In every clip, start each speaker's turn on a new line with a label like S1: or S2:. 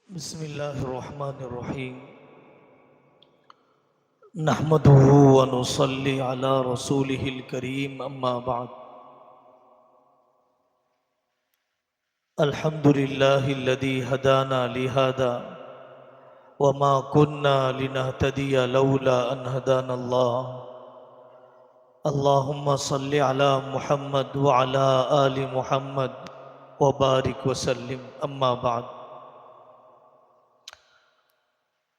S1: بسم اللہ الرحمن الرحیم نحمده ونصلی علی رسولہ الکریم اما بعد الحمد للہ الذی ہدانا لہذا وما كنا لنهتدی لولا ان ہدانا اللہ اللہم صل علی محمد وعلی آل محمد وبارک وسلم اما بعد۔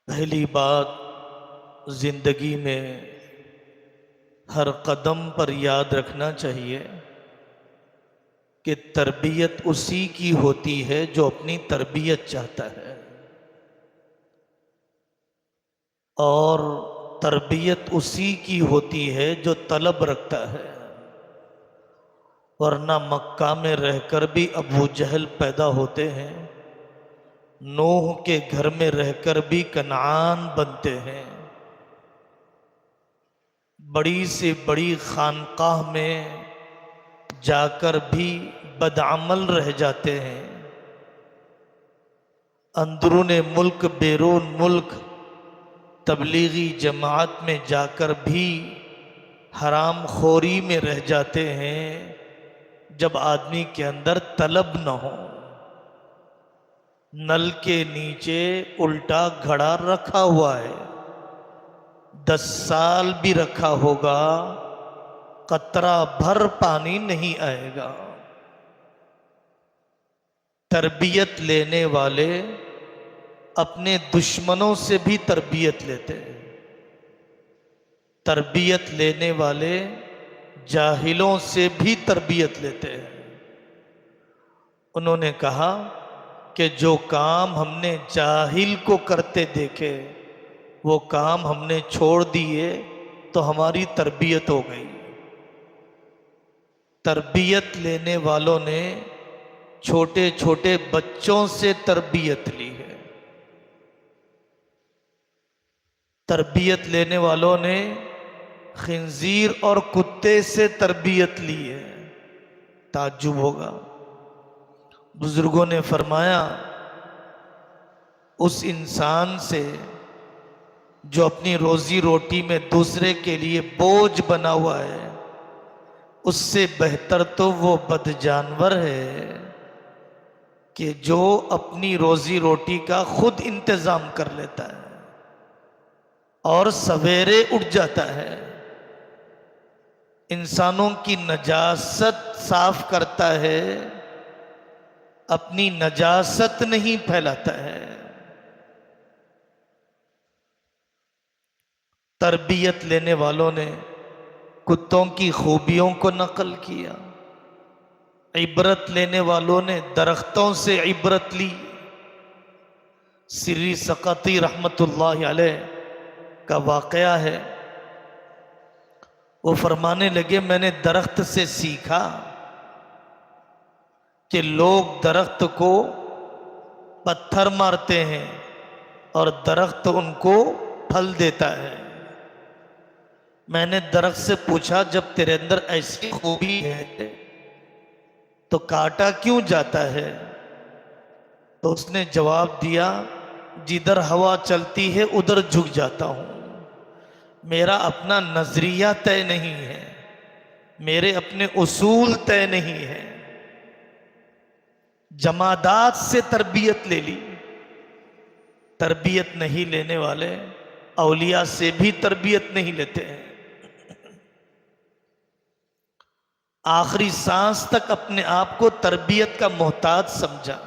S1: پہلی بات زندگی میں ہر قدم پر یاد رکھنا چاہیے کہ تربیت اسی کی ہوتی ہے جو اپنی تربیت چاہتا ہے، اور تربیت اسی کی ہوتی ہے جو طلب رکھتا ہے، ورنہ مکہ میں رہ کر بھی ابو جہل پیدا ہوتے ہیں، نوح کے گھر میں رہ کر بھی کنعان بنتے ہیں، بڑی سے بڑی خانقاہ میں جا کر بھی بدعمل رہ جاتے ہیں، اندرون ملک بیرون ملک تبلیغی جماعت میں جا کر بھی حرام خوری میں رہ جاتے ہیں جب آدمی کے اندر طلب نہ ہو۔ نل کے نیچے الٹا گھڑا رکھا ہوا ہے، 10 سال بھی رکھا ہوگا، قطرہ بھر پانی نہیں آئے گا۔ تربیت لینے والے اپنے دشمنوں سے بھی تربیت لیتے ہیں، تربیت لینے والے جاہلوں سے بھی تربیت لیتے ہیں۔ انہوں نے کہا کہ جو کام ہم نے جاہل کو کرتے دیکھے وہ کام ہم نے چھوڑ دیے تو ہماری تربیت ہو گئی۔ تربیت لینے والوں نے چھوٹے چھوٹے بچوں سے تربیت لی ہے، تربیت لینے والوں نے خنزیر اور کتے سے تربیت لی ہے۔ تعجب ہوگا، بزرگوں نے فرمایا اس انسان سے جو اپنی روزی روٹی میں دوسرے کے لیے بوجھ بنا ہوا ہے، اس سے بہتر تو وہ بد جانور ہے کہ جو اپنی روزی روٹی کا خود انتظام کر لیتا ہے اور سویرے اٹھ جاتا ہے، انسانوں کی نجاست صاف کرتا ہے، اپنی نجاست نہیں پھیلاتا ہے۔ تربیت لینے والوں نے کتوں کی خوبیوں کو نقل کیا، عبرت لینے والوں نے درختوں سے عبرت لی۔ سری سقطی رحمت اللہ علیہ کا واقعہ ہے، وہ فرمانے لگے میں نے درخت سے سیکھا کہ لوگ درخت کو پتھر مارتے ہیں اور درخت ان کو پھل دیتا ہے۔ میں نے درخت سے پوچھا جب تیرے اندر ایسی خوبی ہے تو کاٹا کیوں جاتا ہے؟ تو اس نے جواب دیا جدھر ہوا چلتی ہے ادھر جھک جاتا ہوں، میرا اپنا نظریہ طے نہیں ہے، میرے اپنے اصول طے نہیں ہے۔ جمادات سے تربیت لے لی، تربیت نہیں لینے والے اولیاء سے بھی تربیت نہیں لیتے ہیں، آخری سانس تک اپنے آپ کو تربیت کا محتاج سمجھا،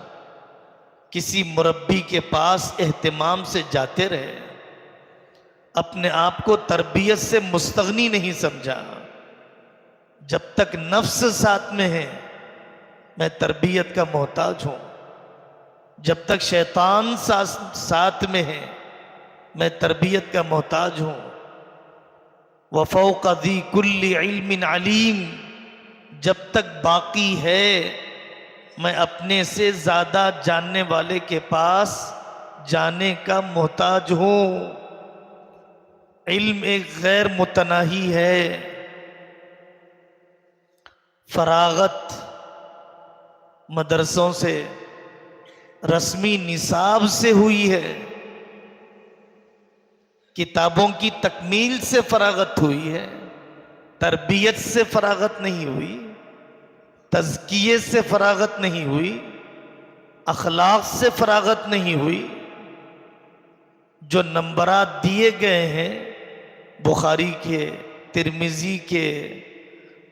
S1: کسی مربی کے پاس اہتمام سے جاتے رہے، اپنے آپ کو تربیت سے مستغنی نہیں سمجھا۔ جب تک نفس ساتھ میں ہے میں تربیت کا محتاج ہوں، جب تک شیطان ساتھ میں ہے میں تربیت کا محتاج ہوں۔ وَفَوْقَ ذِي كُلِّ عِلْمٍ عَلِيمٍ، جب تک باقی ہے میں اپنے سے زیادہ جاننے والے کے پاس جانے کا محتاج ہوں۔ علم ایک غیر متناہی ہے، فراغت مدرسوں سے رسمی نصاب سے ہوئی ہے، کتابوں کی تکمیل سے فراغت ہوئی ہے، تربیت سے فراغت نہیں ہوئی، تزکیے سے فراغت نہیں ہوئی، اخلاق سے فراغت نہیں ہوئی۔ جو نمبرات دیے گئے ہیں بخاری کے، ترمذی کے،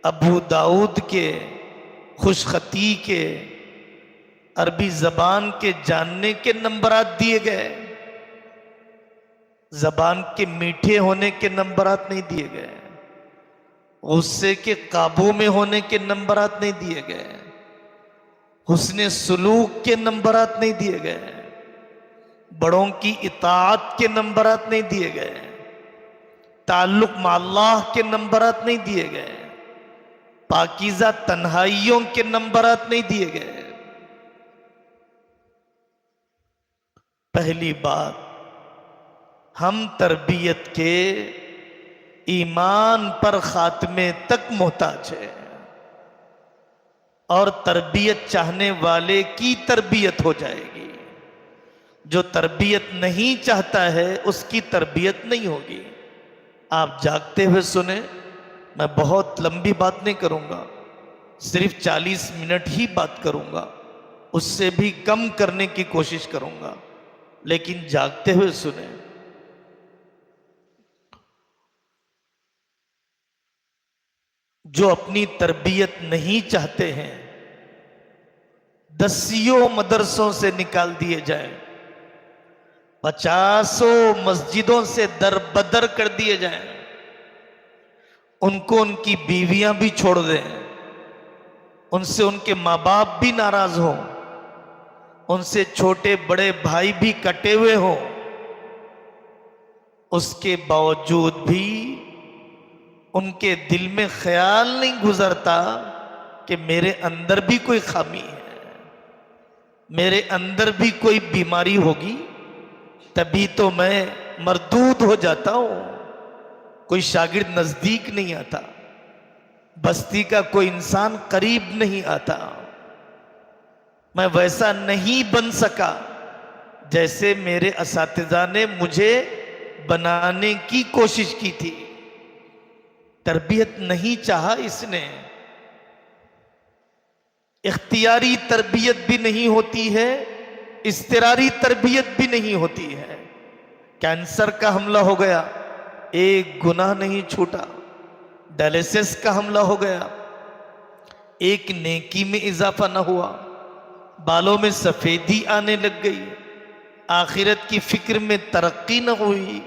S1: ابو داؤد کے، خوشخطی کے، عربی زبان کے جاننے کے نمبرات دیے گئے، زبان کے میٹھے ہونے کے نمبرات نہیں دیے گئے، غصے کے قابو میں ہونے کے نمبرات نہیں دیے گئے، حسن سلوک کے نمبرات نہیں دیے گئے، بڑوں کی اطاعت کے نمبرات نہیں دیے گئے، تعلق مع اللہ کے نمبرات نہیں دیے گئے، پاکیزہ تنہائیوں کے نمبرات نہیں دیے گئے۔ پہلی بات، ہم تربیت کے ایمان پر خاتمے تک محتاج ہیں، اور تربیت چاہنے والے کی تربیت ہو جائے گی، جو تربیت نہیں چاہتا ہے اس کی تربیت نہیں ہوگی۔ آپ جاگتے ہوئے سنیں، میں بہت لمبی بات نہیں کروں گا، صرف 40 منٹ ہی بات کروں گا، اس سے بھی کم کرنے کی کوشش کروں گا، لیکن جاگتے ہوئے سنیں۔ جو اپنی تربیت نہیں چاہتے ہیں، دسیوں مدرسوں سے نکال دیے جائیں، 50 مسجدوں سے در بدر کر دیے جائیں، ان کو ان کی بیویاں بھی چھوڑ دیں، ان سے ان کے ماں باپ بھی ناراض ہوں، ان سے چھوٹے بڑے بھائی بھی کٹے ہوئے ہوں، اس کے باوجود بھی ان کے دل میں خیال نہیں گزرتا کہ میرے اندر بھی کوئی خامی ہے، میرے اندر بھی کوئی بیماری ہوگی، تبھی تو میں مردود ہو جاتا ہوں، کوئی شاگرد نزدیک نہیں آتا، بستی کا کوئی انسان قریب نہیں آتا، میں ویسا نہیں بن سکا جیسے میرے اساتذہ نے مجھے بنانے کی کوشش کی تھی۔ تربیت نہیں چاہا اس نے، اختیاری تربیت بھی نہیں ہوتی ہے، اضطراری تربیت بھی نہیں ہوتی ہے۔ کینسر کا حملہ ہو گیا، ایک گناہ نہیں چھوٹا، ڈائلیسس کا حملہ ہو گیا، ایک نیکی میں اضافہ نہ ہوا، بالوں میں سفیدی آنے لگ گئی، آخرت کی فکر میں ترقی نہ ہوئی،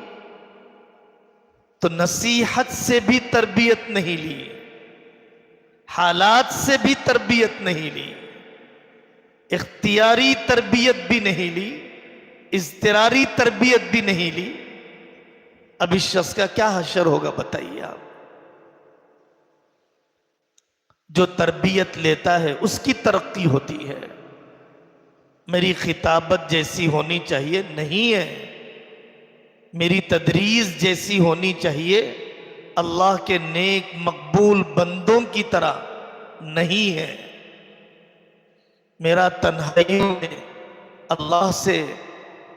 S1: تو نصیحت سے بھی تربیت نہیں لی، حالات سے بھی تربیت نہیں لی، اختیاری تربیت بھی نہیں لی، اضطراری تربیت بھی نہیں لی، اب اس شخص کا کیا حشر ہوگا بتائیے آپ؟ جو تربیت لیتا ہے اس کی ترقی ہوتی ہے۔ میری خطابت جیسی ہونی چاہیے نہیں ہے، میری تدریس جیسی ہونی چاہیے اللہ کے نیک مقبول بندوں کی طرح نہیں ہے، میرا تنہائیوں میں اللہ سے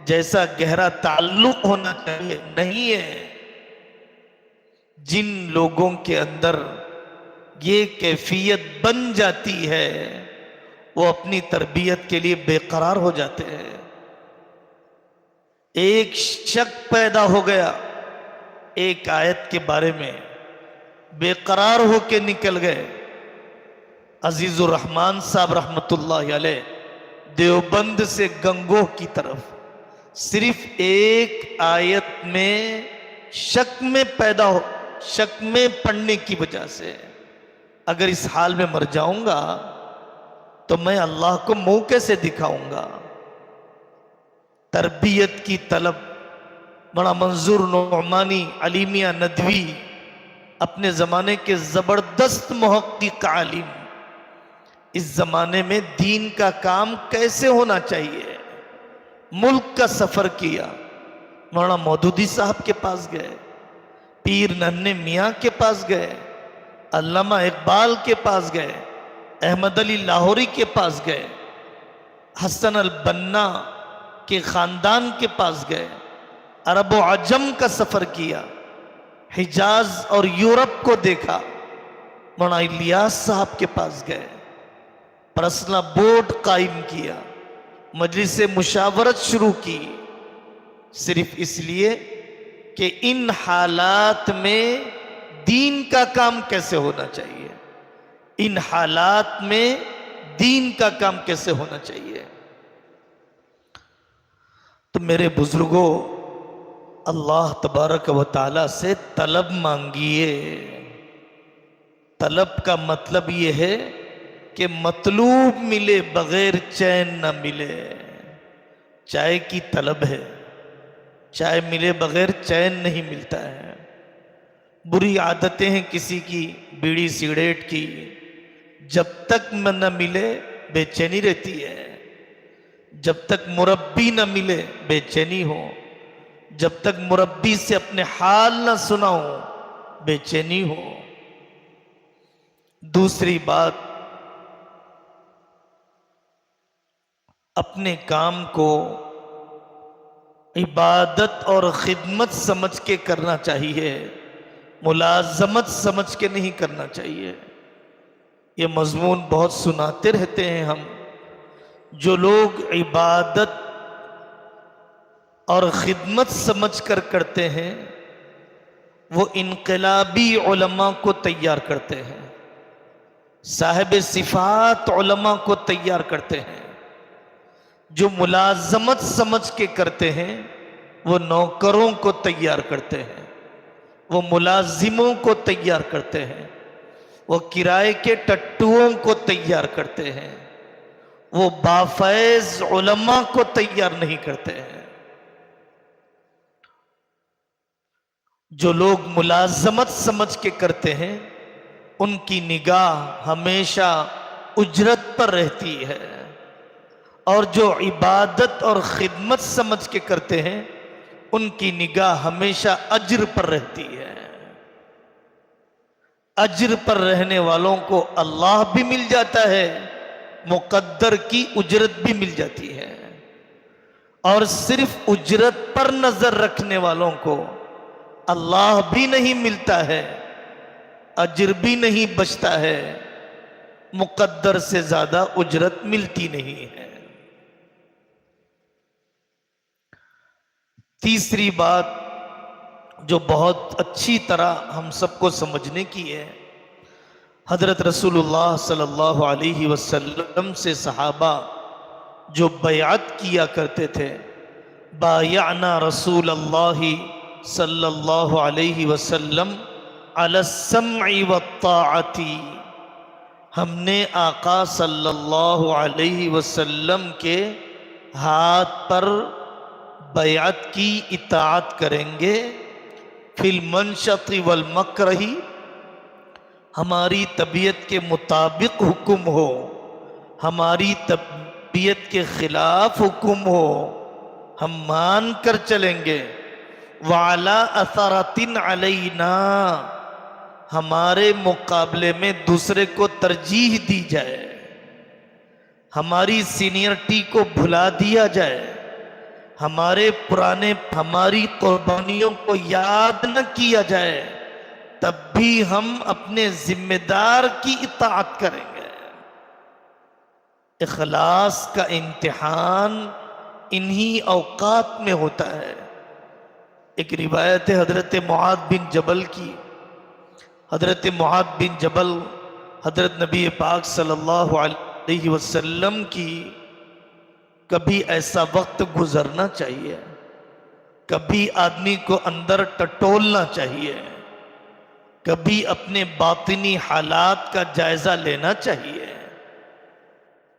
S1: جیسا گہرا تعلق ہونا چاہیے نہیں ہے۔ جن لوگوں کے اندر یہ کیفیت بن جاتی ہے وہ اپنی تربیت کے لیے بے قرار ہو جاتے ہیں۔ ایک شک پیدا ہو گیا ایک آیت کے بارے میں، بے قرار ہو کے نکل گئے۔ عزیز الرحمان صاحب رحمت اللہ علیہ دیوبند سے گنگوہ کی طرف صرف ایک آیت میں شک میں پیدا ہو، شک میں پڑنے کی وجہ سے اگر اس حال میں مر جاؤں گا تو میں اللہ کو منہ کیسے دکھاؤں گا؟ تربیت کی طلب، بڑا منظور نعمانی علیمیہ ندوی اپنے زمانے کے زبردست محقق عالم، اس زمانے میں دین کا کام کیسے ہونا چاہیے ملک کا سفر کیا، مولانا مودودی صاحب کے پاس گئے، پیر ننھے میاں کے پاس گئے، علامہ اقبال کے پاس گئے، احمد علی لاہوری کے پاس گئے، حسن البنا کے خاندان کے پاس گئے، عرب و عجم کا سفر کیا، حجاز اور یورپ کو دیکھا، مولانا الیاس صاحب کے پاس گئے، پرسنل بورڈ قائم کیا، مجلس مشاورت شروع کی، صرف اس لیے کہ ان حالات میں دین کا کام کیسے ہونا چاہیے، ان حالات میں دین کا کام کیسے ہونا چاہیے۔ تو میرے بزرگوں، اللہ تبارک و تعالی سے طلب مانگیے۔ طلب کا مطلب یہ ہے کہ مطلوب ملے بغیر چین نہ ملے۔ چائے کی طلب ہے، چائے ملے بغیر چین نہیں ملتا ہے۔ بری عادتیں ہیں کسی کی، بیڑی سگریٹ کی، جب تک نہ ملے بے چینی رہتی ہے، جب تک مربی نہ ملے بے چینی ہو، جب تک مربی سے اپنے حال نہ سناؤ بے چینی ہو۔ دوسری بات، اپنے کام کو عبادت اور خدمت سمجھ کے کرنا چاہیے، ملازمت سمجھ کے نہیں کرنا چاہیے۔ یہ مضمون بہت سناتے رہتے ہیں ہم۔ جو لوگ عبادت اور خدمت سمجھ کر کرتے ہیں وہ انقلابی علماء کو تیار کرتے ہیں، صاحب صفات علماء کو تیار کرتے ہیں۔ جو ملازمت سمجھ کے کرتے ہیں وہ نوکروں کو تیار کرتے ہیں، وہ ملازموں کو تیار کرتے ہیں، وہ کرائے کے ٹٹوؤں کو تیار کرتے ہیں، وہ بافیض علماء کو تیار نہیں کرتے ہیں۔ جو لوگ ملازمت سمجھ کے کرتے ہیں ان کی نگاہ ہمیشہ اجرت پر رہتی ہے، اور جو عبادت اور خدمت سمجھ کے کرتے ہیں ان کی نگاہ ہمیشہ اجر پر رہتی ہے۔ اجر پر رہنے والوں کو اللہ بھی مل جاتا ہے، مقدر کی اجرت بھی مل جاتی ہے، اور صرف اجرت پر نظر رکھنے والوں کو اللہ بھی نہیں ملتا ہے، اجر بھی نہیں بچتا ہے، مقدر سے زیادہ اجرت ملتی نہیں ہے۔ تیسری بات جو بہت اچھی طرح ہم سب کو سمجھنے کی ہے، حضرت رسول اللہ صلی اللہ علیہ وسلم سے صحابہ جو بیعت کیا کرتے تھے، بایعنا رسول اللہ صلی اللہ علیہ وسلم علی السمع والطاعت، ہم نے آقا صلی اللہ علیہ وسلم کے ہاتھ پر بیعت کی، اطاعت کریں گے، فی المنشط والمکرہ، ہماری طبیعت کے مطابق حکم ہو، ہماری طبیعت کے خلاف حکم ہو، ہم مان کر چلیں گے، وعلی اثرۃ علینا، ہمارے مقابلے میں دوسرے کو ترجیح دی جائے، ہماری سینئرٹی کو بھلا دیا جائے، ہماری قربانیوں کو یاد نہ کیا جائے، تب بھی ہم اپنے ذمہ دار کی اطاعت کریں گے۔ اخلاص کا امتحان انہی اوقات میں ہوتا ہے۔ ایک روایت ہے حضرت معاذ بن جبل کی، حضرت معاذ بن جبل حضرت نبی پاک صلی اللہ علیہ وسلم کی، کبھی ایسا وقت گزرنا چاہیے، کبھی آدمی کو اندر ٹٹولنا چاہیے، کبھی اپنے باطنی حالات کا جائزہ لینا چاہیے۔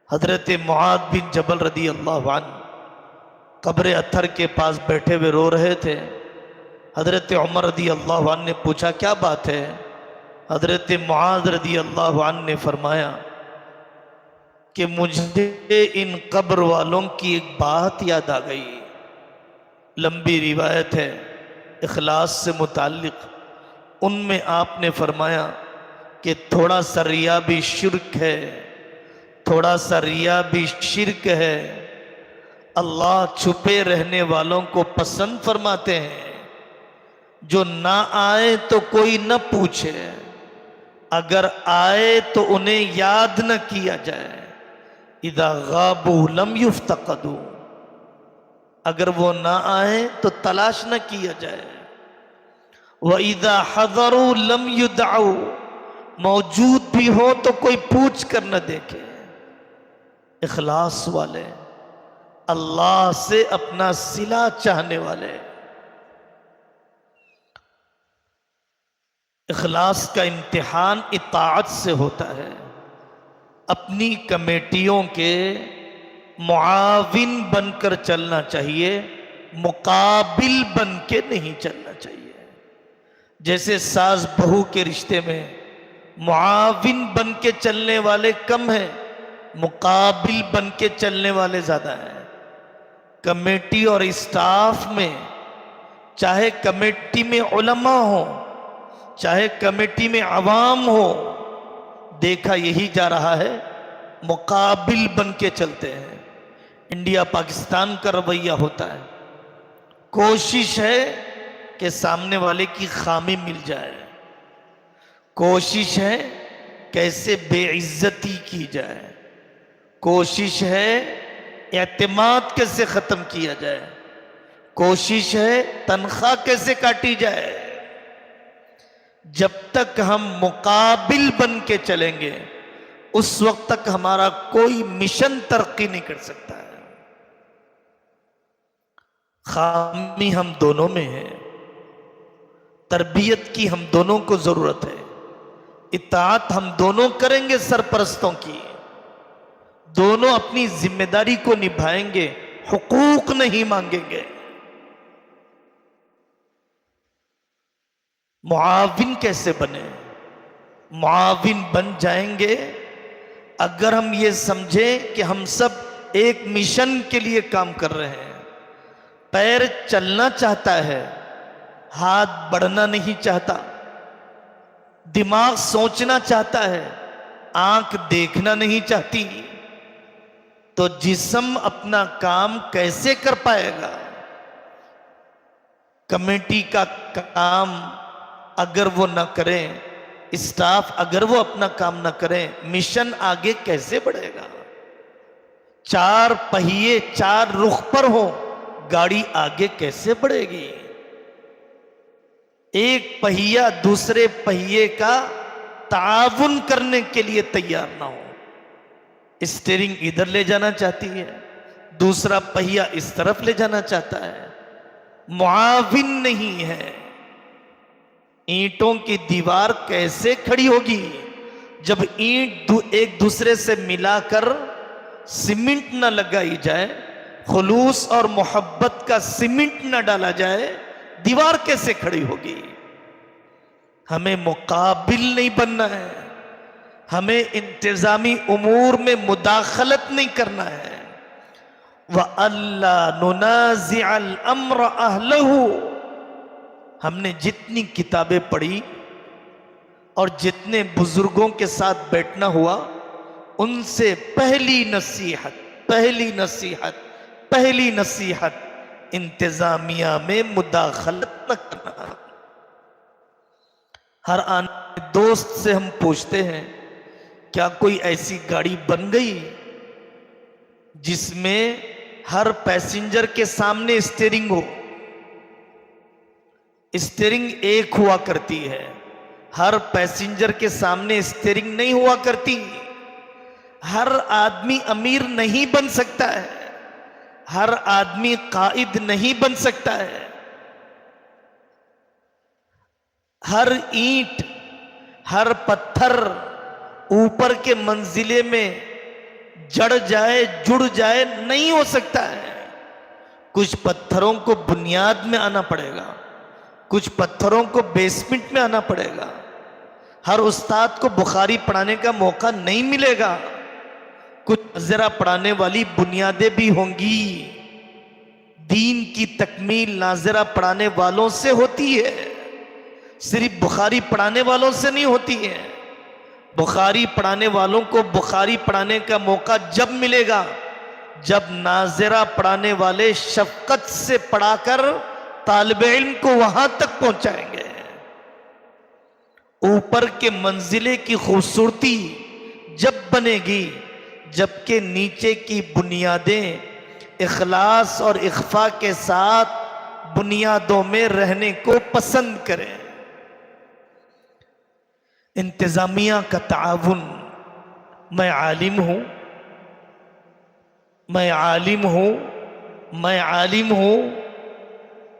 S1: حضرت معاذ بن جبل رضی اللہ عنہ قبر اتھر کے پاس بیٹھے ہوئے رو رہے تھے۔ حضرت عمر رضی اللہ عنہ نے پوچھا کیا بات ہے؟ حضرت معاذ رضی اللہ عنہ نے فرمایا کہ مجھے ان قبر والوں کی ایک بات یاد آ گئی۔ لمبی روایت ہے اخلاص سے متعلق، ان میں آپ نے فرمایا کہ تھوڑا سا ریا بھی شرک ہے، تھوڑا سا ریا بھی شرک ہے۔ اللہ چھپے رہنے والوں کو پسند فرماتے ہیں۔ جو نہ آئے تو کوئی نہ پوچھے، اگر آئے تو انہیں یاد نہ کیا جائے۔ اذا غابوا لم یفتقدوا، اگر وہ نہ آئے تو تلاش نہ کیا جائے۔ وَإِذَا حَضَرُوا لَمْ يُدْعَوْا، موجود بھی ہو تو کوئی پوچھ کر نہ دیکھے۔ اخلاص والے، اللہ سے اپنا صلہ چاہنے والے۔ اخلاص کا امتحان اطاعت سے ہوتا ہے۔ اپنی کمیٹیوں کے معاون بن کر چلنا چاہیے، مقابل بن کے نہیں چلنا چاہیے۔ جیسے ساز بہو کے رشتے میں معاون بن کے چلنے والے کم ہیں، مقابل بن کے چلنے والے زیادہ ہیں۔ کمیٹی اور اسٹاف میں، چاہے کمیٹی میں علماء ہوں، چاہے کمیٹی میں عوام ہو، دیکھا یہی جا رہا ہے، مقابل بن کے چلتے ہیں۔ انڈیا پاکستان کا رویہ ہوتا ہے، کوشش ہے کہ سامنے والے کی خامی مل جائے، کوشش ہے کیسے بے عزتی کی جائے، کوشش ہے اعتماد کیسے ختم کیا جائے، کوشش ہے تنخواہ کیسے کاٹی جائے۔ جب تک ہم مقابل بن کے چلیں گے اس وقت تک ہمارا کوئی مشن ترقی نہیں کر سکتا ہے۔ خامی ہم دونوں میں ہے، تربیت کی ہم دونوں کو ضرورت ہے، اطاعت ہم دونوں کریں گے سرپرستوں کی، دونوں اپنی ذمہ داری کو نبھائیں گے، حقوق نہیں مانگیں گے۔ معاون کیسے بنے؟ معاون بن جائیں گے اگر ہم یہ سمجھیں کہ ہم سب ایک مشن کے لیے کام کر رہے ہیں۔ پیر چلنا چاہتا ہے، ہاتھ بڑھنا نہیں چاہتا، دماغ سوچنا چاہتا ہے، آنکھ دیکھنا نہیں چاہتی، تو جسم اپنا کام کیسے کر پائے گا؟ کمیٹی کا کام اگر وہ نہ کریں، اسٹاف اگر وہ اپنا کام نہ کریں، مشن آگے کیسے بڑھے گا؟ چار پہیے چار رخ پر ہوں، گاڑی آگے کیسے بڑھے گی؟ ایک پہیہ دوسرے پہیے کا تعاون کرنے کے لیے تیار نہ ہو، اسٹیئرنگ ادھر لے جانا چاہتی ہے، دوسرا پہیہ اس طرف لے جانا چاہتا ہے، معاون نہیں ہے۔ اینٹوں کی دیوار کیسے کھڑی ہوگی جب اینٹ ایک دوسرے سے ملا کر سیمنٹ نہ لگائی جائے، خلوص اور محبت کا سیمنٹ نہ ڈالا جائے، دیوار کیسے کھڑی ہوگی؟ ہمیں مقابل نہیں بننا ہے، ہمیں انتظامی امور میں مداخلت نہیں کرنا ہے۔ وَأَلَّا نُنَازِعَ الْأَمْرَ أَهْلَهُ، ہم نے جتنی کتابیں پڑھی اور جتنے بزرگوں کے ساتھ بیٹھنا ہوا، ان سے پہلی نصیحت انتظامیہ میں مداخلت نہ کرنا۔ ہر آنے دوست سے ہم پوچھتے ہیں کیا کوئی ایسی گاڑی بن گئی جس میں ہر پیسنجر کے سامنے اسٹیئرنگ ہو؟ اسٹیئرنگ ایک ہوا کرتی ہے، ہر پیسنجر کے سامنے اسٹیئرنگ نہیں ہوا کرتی۔ ہر آدمی امیر نہیں بن سکتا ہے، ہر آدمی قائد نہیں بن سکتا ہے۔ ہر اینٹ، ہر پتھر اوپر کے منزلے میں جڑ جائے نہیں ہو سکتا ہے۔ کچھ پتھروں کو بنیاد میں آنا پڑے گا، کچھ پتھروں کو بیسمنٹ میں آنا پڑے گا۔ ہر استاد کو بخاری پڑھانے کا موقع نہیں ملے گا، کچھ ناظرہ پڑھانے والی بنیادیں بھی ہوں گی۔ دین کی تکمیل ناظرہ پڑھانے والوں سے ہوتی ہے، صرف بخاری پڑھانے والوں سے نہیں ہوتی ہے۔ بخاری پڑھانے والوں کو بخاری پڑھانے کا موقع جب ملے گا جب ناظرہ پڑھانے والے شفقت سے پڑھا کر طالب علم کو وہاں تک پہنچائیں گے۔ اوپر کے منزلے کی خوبصورتی جب بنے گی جبکہ نیچے کی بنیادیں اخلاص اور اخفاء کے ساتھ بنیادوں میں رہنے کو پسند کریں۔ انتظامیہ کا تعاون، میں عالم ہوں، میں عالم ہوں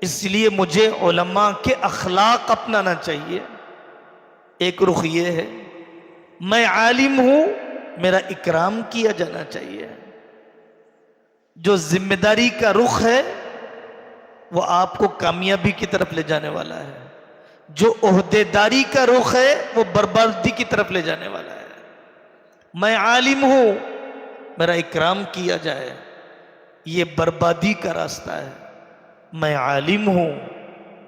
S1: اس لیے مجھے علماء کے اخلاق اپنانا چاہیے، ایک رخ یہ ہے۔ میں عالم ہوں، میرا اکرام کیا جانا چاہیے۔ جو ذمہ داری کا رخ ہے وہ آپ کو کامیابی کی طرف لے جانے والا ہے، جو عہدے داری کا رخ ہے وہ بربادی کی طرف لے جانے والا ہے۔ میں عالم ہوں، میرا اکرام کیا جائے، یہ بربادی کا راستہ ہے۔ میں عالم ہوں،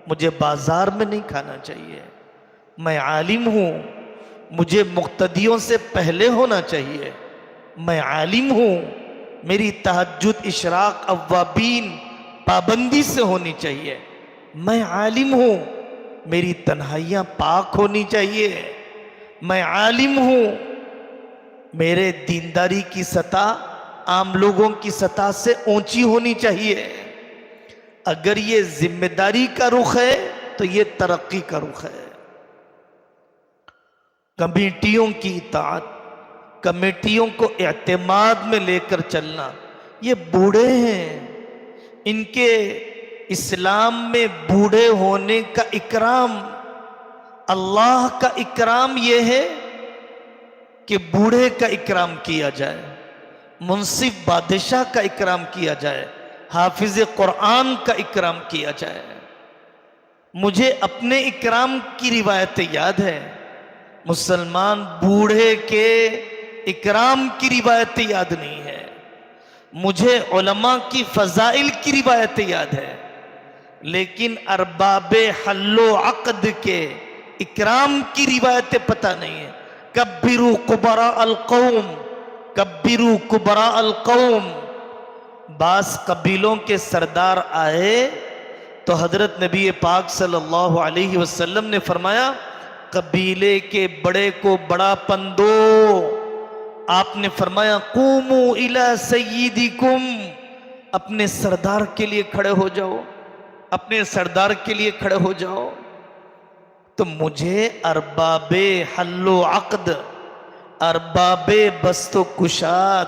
S1: مجھے بازار میں نہیں کھانا چاہیے۔ میں عالم ہوں، مجھے مقتدیوں سے پہلے ہونا چاہیے۔ میں عالم ہوں، میری تہجد اشراق اوابین پابندی سے ہونی چاہیے۔ میں عالم ہوں، میری تنہائیاں پاک ہونی چاہیے۔ میں عالم ہوں، میرے دینداری کی سطح عام لوگوں کی سطح سے اونچی ہونی چاہیے۔ اگر یہ ذمہ داری کا رخ ہے تو یہ ترقی کا رخ ہے۔ کمیٹیوں کی اطاعت، کمیٹیوں کو اعتماد میں لے کر چلنا، یہ بوڑھے ہیں، ان کے اسلام میں بوڑھے ہونے کا اکرام، اللہ کا اکرام یہ ہے کہ بوڑھے کا اکرام کیا جائے، منصف بادشاہ کا اکرام کیا جائے، حافظ قرآن کا اکرام کیا جائے۔ مجھے اپنے اکرام کی روایت یاد ہے، مسلمان بوڑھے کے اکرام کی روایت یاد نہیں ہے۔ مجھے علماء کی فضائل کی روایت یاد ہے، لیکن ارباب حل و عقد کے اکرام کی روایتیں پتہ نہیں ہیں۔ کبروا کبراء القوم، کبروا کبراء القوم۔ بعض قبیلوں کے سردار آئے تو حضرت نبی پاک صلی اللہ علیہ وسلم نے فرمایا قبیلے کے بڑے کو بڑا پن دو۔ آپ نے فرمایا قوموا الی سیدکم، اپنے سردار کے لیے کھڑے ہو جاؤ، اپنے سردار کے لیے کھڑے ہو جاؤ۔ تو مجھے ارباب حل و عقد، ارباب بست و کشاد،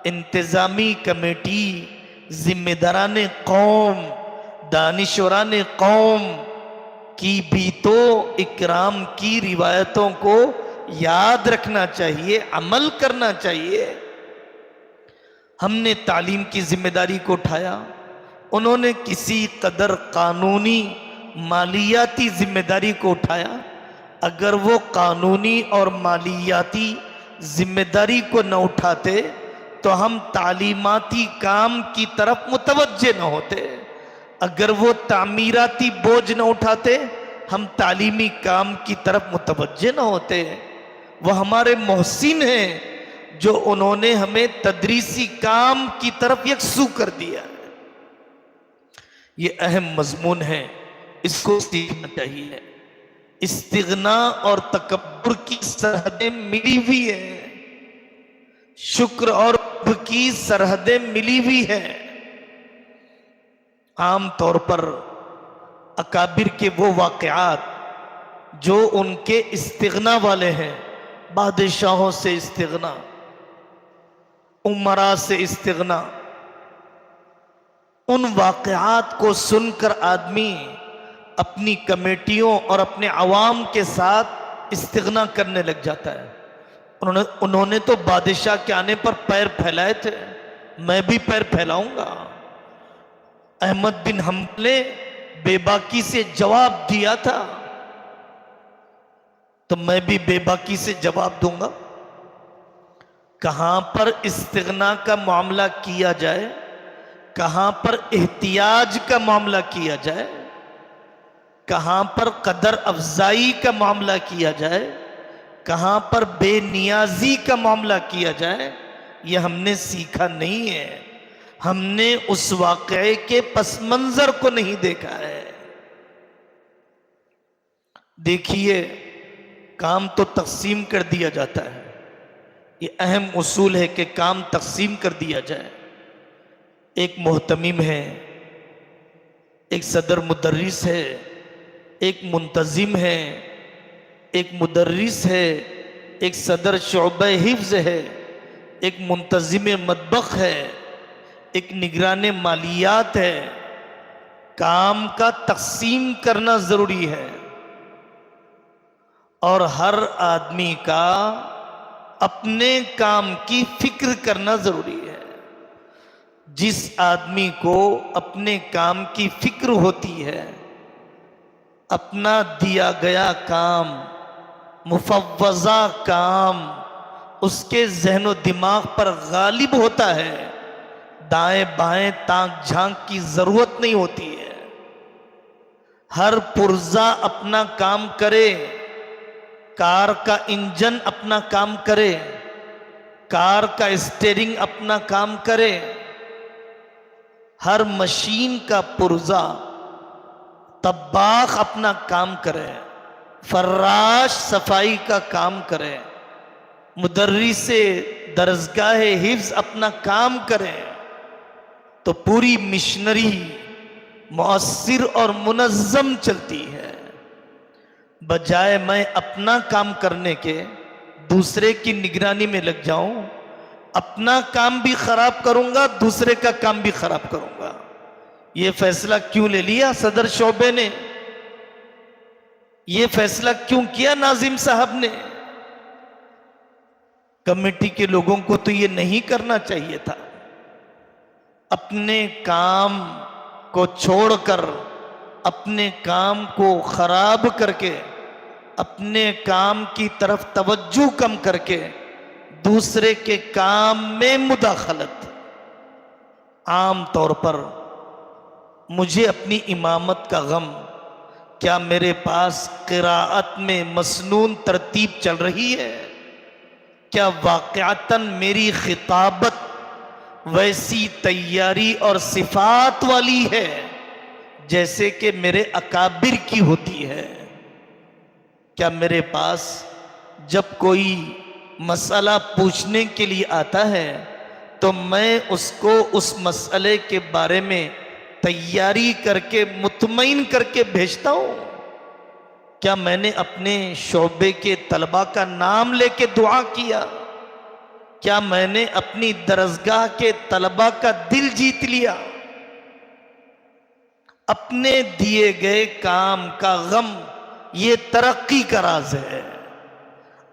S1: انتظامی کمیٹی، ذمہ داران قوم، دانشوران قوم کی بھی تو اکرام کی روایتوں کو یاد رکھنا چاہیے، عمل کرنا چاہیے۔ ہم نے تعلیم کی ذمہ داری کو اٹھایا، انہوں نے کسی قدر قانونی مالیاتی ذمہ داری کو اٹھایا۔ اگر وہ قانونی اور مالیاتی ذمہ داری کو نہ اٹھاتے تو ہم تعلیماتی کام کی طرف متوجہ نہ ہوتے۔ اگر وہ تعمیراتی بوجھ نہ اٹھاتے ہم تعلیمی کام کی طرف متوجہ نہ ہوتے۔ وہ ہمارے محسن ہیں جو انہوں نے ہمیں تدریسی کام کی طرف یکسو کر دیا۔ یہ اہم مضمون ہے، اس کو سیکھنا چاہیے۔ استغنا اور تکبر کی سرحدیں ملی ہوئی ہیں، شکر اور حب کی سرحدیں ملی ہوئی ہیں۔ عام طور پر اکابر کے وہ واقعات جو ان کے استغنا والے ہیں، بادشاہوں سے استغنا، امراء سے استغنا، ان واقعات کو سن کر آدمی اپنی کمیٹیوں اور اپنے عوام کے ساتھ استغنا کرنے لگ جاتا ہے۔ انہوں نے تو بادشاہ کے آنے پر پیر پھیلائے تھے، میں بھی پیر پھیلاؤں گا۔ احمد بن حنبل نے بے باکی سے جواب دیا تھا تو میں بھی بے باکی سے جواب دوں گا۔ کہاں پر استغنا کا معاملہ کیا جائے، کہاں پر احتیاج کا معاملہ کیا جائے، کہاں پر قدر افزائی کا معاملہ کیا جائے، کہاں پر بے نیازی کا معاملہ کیا جائے یہ ہم نے سیکھا نہیں ہے، ہم نے اس واقعے کے پس منظر کو نہیں دیکھا ہے۔ دیکھیے، کام تو تقسیم کر دیا جاتا ہے، یہ اہم اصول ہے کہ کام تقسیم کر دیا جائے۔ ایک محتمم ہے، ایک صدر مدرس ہے، ایک منتظم ہے، ایک مدرس ہے، ایک صدر شعبہ حفظ ہے، ایک منتظم مطبخ ہے، ایک نگران مالیات ہے۔ کام کا تقسیم کرنا ضروری ہے، اور ہر آدمی کا اپنے کام کی فکر کرنا ضروری ہے۔ جس آدمی کو اپنے کام کی فکر ہوتی ہے، اپنا دیا گیا کام، مفوضہ کام اس کے ذہن و دماغ پر غالب ہوتا ہے، دائیں بائیں تانک جھانک کی ضرورت نہیں ہوتی ہے۔ ہر پرزہ اپنا کام کرے، کار کا انجن اپنا کام کرے، کار کا اسٹیئرنگ اپنا کام کرے، ہر مشین کا پرزہ، طباخ اپنا کام کرے، فراش صفائی کا کام کرے، مدرس درسگاہ حفظ اپنا کام کرے، تو پوری مشنری مؤثر اور منظم چلتی ہے۔ بجائے میں اپنا کام کرنے کے دوسرے کی نگرانی میں لگ جاؤں، اپنا کام بھی خراب کروں گا، دوسرے کا کام بھی خراب کروں گا۔ یہ فیصلہ کیوں لے لیا صدر شعبے نے؟ یہ فیصلہ کیوں کیا ناظم صاحب نے؟ کمیٹی کے لوگوں کو تو یہ نہیں کرنا چاہیے تھا۔ اپنے کام کو چھوڑ کر، اپنے کام کو خراب کر کے، اپنے کام کی طرف توجہ کم کر کے دوسرے کے کام میں مداخلت۔ عام طور پر مجھے اپنی امامت کا غم، کیا میرے پاس قراءت میں مسنون ترتیب چل رہی ہے؟ کیا واقعتاً میری خطابت ویسی تیاری اور صفات والی ہے جیسے کہ میرے اکابر کی ہوتی ہے؟ کیا میرے پاس جب کوئی مسئلہ پوچھنے کے لیے آتا ہے تو میں اس کو اس مسئلے کے بارے میں تیاری کر کے مطمئن کر کے بھیجتا ہوں؟ کیا میں نے اپنے شعبے کے طلباء کا نام لے کے دعا کیا؟ کیا میں نے اپنی درسگاہ کے طلباء کا دل جیت لیا؟ اپنے دیے گئے کام کا غم یہ ترقی کا راز ہے۔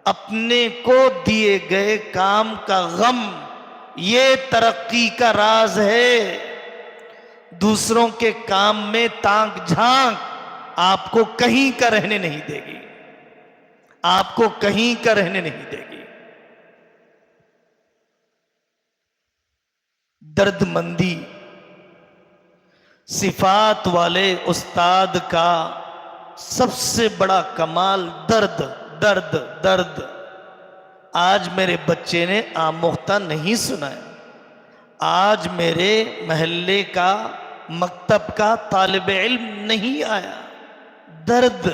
S1: اپنے کو دیے گئے کام کا غم یہ ترقی کا راز ہے۔ دوسروں کے کام میں تانک جھانک آپ کو کہیں کا رہنے نہیں دے گی، آپ کو کہیں کا رہنے نہیں دے گی۔ درد مندی صفات والے استاد کا سب سے بڑا کمال درد درد درد۔ آج میرے بچے نے آموختہ نہیں سنا ہے، آج میرے محلے کا مکتب کا طالب علم نہیں آیا۔ درد،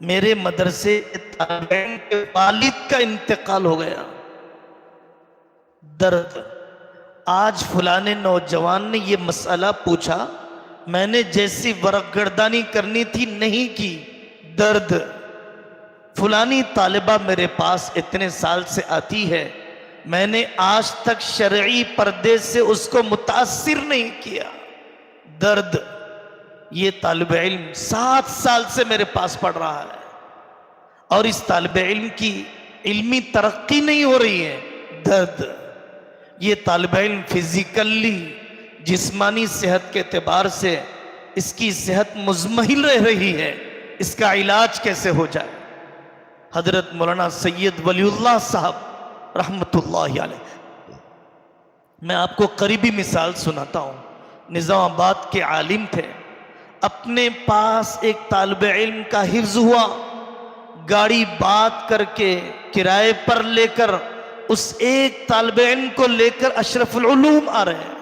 S1: میرے مدرسے طالب علم کے والد کا انتقال ہو گیا۔ درد، آج فلانے نوجوان نے یہ مسئلہ پوچھا، میں نے جیسی ورق گردانی کرنی تھی نہیں کی۔ درد، فلانی طالبہ میرے پاس اتنے سال سے آتی ہے، میں نے آج تک شرعی پردے سے اس کو متاثر نہیں کیا۔ درد، یہ طالب علم 7 سال سے میرے پاس پڑھ رہا ہے اور اس طالب علم کی علمی ترقی نہیں ہو رہی ہے۔ درد، یہ طالب علم فزیکلی جسمانی صحت کے اعتبار سے اس کی صحت مزمحل رہ رہی ہے، اس کا علاج کیسے ہو جائے؟ حضرت مولانا سید ولی اللہ صاحب رحمت اللہ علیہ، میں آپ کو قریبی مثال سناتا ہوں۔ نظام آباد کے عالم تھے، اپنے پاس ایک طالب علم کا حفظ ہوا، گاڑی بات کر کے کرائے پر لے کر اس ایک طالب علم کو لے کر اشرف العلوم آ رہے ہیں.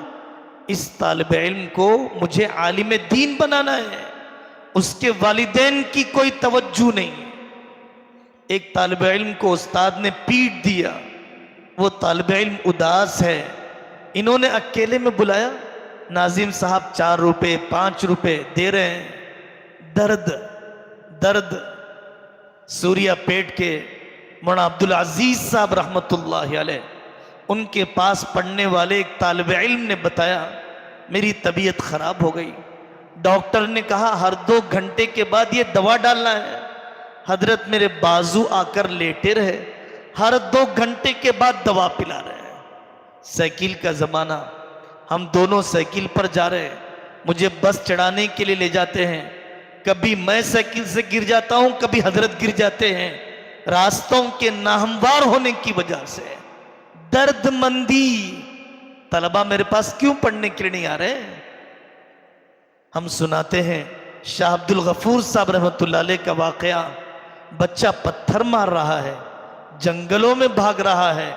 S1: اس طالب علم کو مجھے عالم دین بنانا ہے، اس کے والدین کی کوئی توجہ نہیں. ایک طالب علم کو استاد نے پیٹ دیا، وہ طالب علم اداس ہے. انہوں نے اکیلے میں بلایا، ناظم صاحب 4 روپے 5 روپے دے رہے ہیں. درد سوریا پیٹ کے مولانا عبدالعزیز صاحب رحمت اللہ علیہ، ان کے پاس پڑھنے والے ایک طالب علم نے بتایا میری طبیعت خراب ہو گئی. ڈاکٹر نے کہا ہر 2 گھنٹے کے بعد یہ دوا ڈالنا ہے. حضرت میرے بازو آ کر لیٹے رہے، ہر 2 گھنٹے کے بعد دوا پلا رہے ہیں. سائیکل کا زمانہ، ہم دونوں سائیکل پر جا رہے ہیں. مجھے بس چڑھانے کے لیے لے جاتے ہیں، کبھی میں سائیکل سے گر جاتا ہوں، کبھی حضرت گر جاتے ہیں. راستوں کے ناہموار ہونے کی وجہ سے درد مندی. طلبہ میرے پاس کیوں پڑھنے کے لیے نہیں آ رہے ہیں؟ ہم سناتے ہیں شاہ عبد الغفور صاحب رحمت اللہ علیہ کا واقعہ. بچہ پتھر مار رہا ہے، جنگلوں میں بھاگ رہا ہے،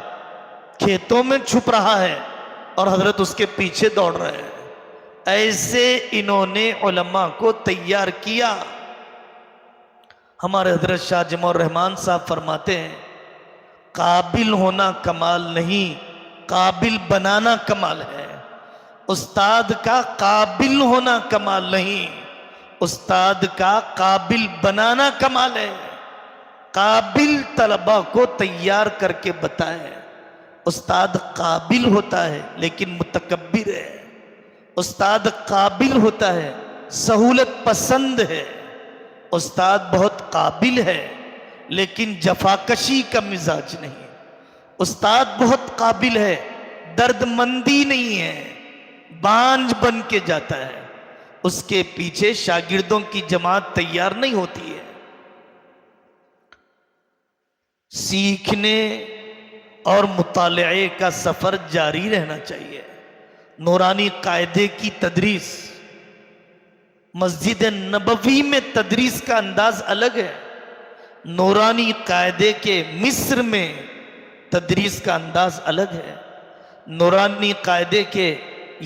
S1: کھیتوں میں چھپ رہا ہے، اور حضرت اس کے پیچھے دوڑ رہے ہیں. ایسے انہوں نے علماء کو تیار کیا. ہمارے حضرت شاہ جمع الرحمان صاحب فرماتے ہیں قابل ہونا کمال نہیں، قابل بنانا کمال ہے. استاد کا قابل ہونا کمال نہیں، استاد کا قابل بنانا کمال ہے. قابل طلبہ کو تیار کر کے بتائے. استاد قابل ہوتا ہے لیکن متکبر ہے. استاد قابل ہوتا ہے، سہولت پسند ہے. استاد بہت قابل ہے لیکن جفاکشی کا مزاج نہیں. استاد بہت قابل ہے، درد مندی نہیں ہے، بانجھ بن کے جاتا ہے. اس کے پیچھے شاگردوں کی جماعت تیار نہیں ہوتی ہے. سیکھنے اور مطالعے کا سفر جاری رہنا چاہیے. نورانی قاعدے کی تدریس، مسجد نبوی میں تدریس کا انداز الگ ہے. نورانی قاعدے کے مصر میں تدریس کا انداز الگ ہے. نورانی قاعدے کے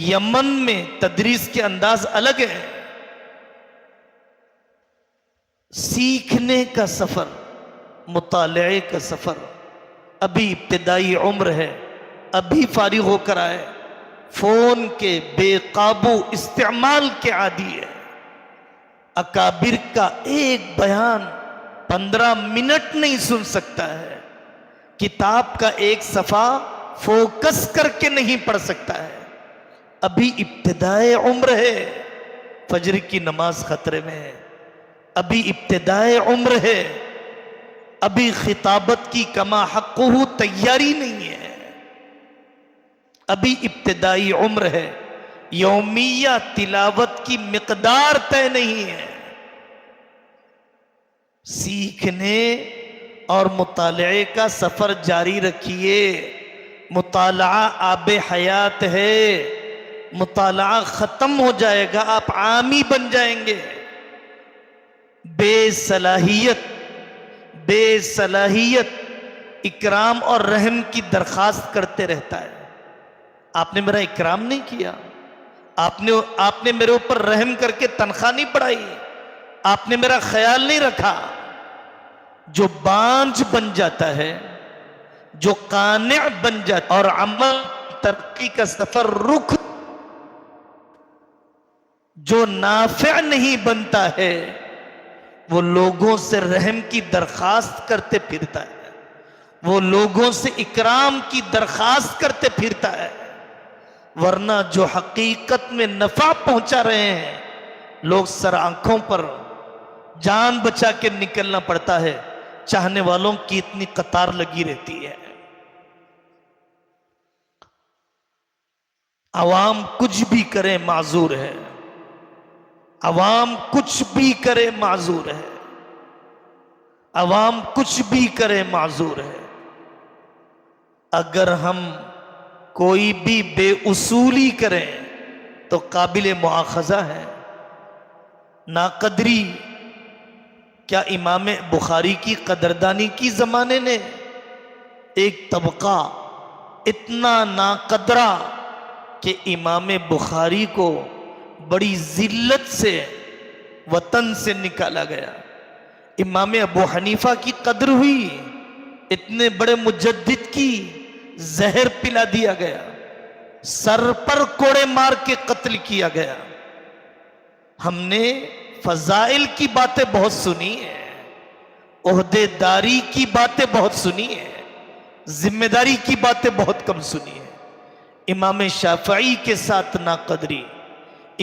S1: یمن میں تدریس کے انداز الگ ہے. سیکھنے کا سفر، مطالعے کا سفر ابھی ابتدائی عمر ہے. ابھی فارغ ہو کر آئے، فون کے بے قابو استعمال کے عادی ہے. اکابر کا ایک بیان 15 منٹ نہیں سن سکتا ہے. کتاب کا ایک صفحہ فوکس کر کے نہیں پڑھ سکتا ہے. ابھی ابتدائی عمر ہے، فجر کی نماز خطرے میں ہے. ابھی ابتدائی عمر ہے، ابھی خطابت کی کما حقہ تیاری نہیں ہے. ابھی ابتدائی عمر ہے، یومیہ تلاوت کی مقدار طے نہیں ہے. سیکھنے اور مطالعے کا سفر جاری رکھیے. مطالعہ آب حیات ہے. مطالعہ ختم ہو جائے گا، آپ عامی بن جائیں گے. بے صلاحیت اکرام اور رحم کی درخواست کرتے رہتا ہے. آپ نے میرا اکرام نہیں کیا، آپ نے میرے اوپر رحم کر کے تنخواہ نہیں بڑھائی، آپ نے میرا خیال نہیں رکھا. جو بانجھ بن جاتا ہے، جو قانع بن جاتا اور عمل ترقی کا سفر رک، جو نافع نہیں بنتا ہے، وہ لوگوں سے رحم کی درخواست کرتے پھرتا ہے، وہ لوگوں سے اکرام کی درخواست کرتے پھرتا ہے. ورنہ جو حقیقت میں نفع پہنچا رہے ہیں، لوگ سر آنکھوں پر جان بچا کے نکلنا پڑتا ہے. چاہنے والوں کی اتنی قطار لگی رہتی ہے. عوام کچھ بھی کرے معذور ہے، عوام کچھ بھی کرے معذور ہے، عوام کچھ بھی کرے معذور ہے. اگر ہم کوئی بھی بے اصولی کریں تو قابل مؤاخذہ ہے. ناقدری کیا امام بخاری کی قدردانی کی زمانے نے؟ ایک طبقہ اتنا ناقدرہ کہ امام بخاری کو بڑی ذلت سے وطن سے نکالا گیا. امام ابو حنیفہ کی قدر ہوئی، اتنے بڑے مجدد کی زہر پلا دیا گیا، سر پر کوڑے مار کے قتل کیا گیا. ہم نے فضائل کی باتیں بہت سنی ہیں، عہدے داری کی باتیں بہت سنی ہیں، ذمہ داری کی باتیں بہت کم سنی ہیں. امام شافعی کے ساتھ ناقدری،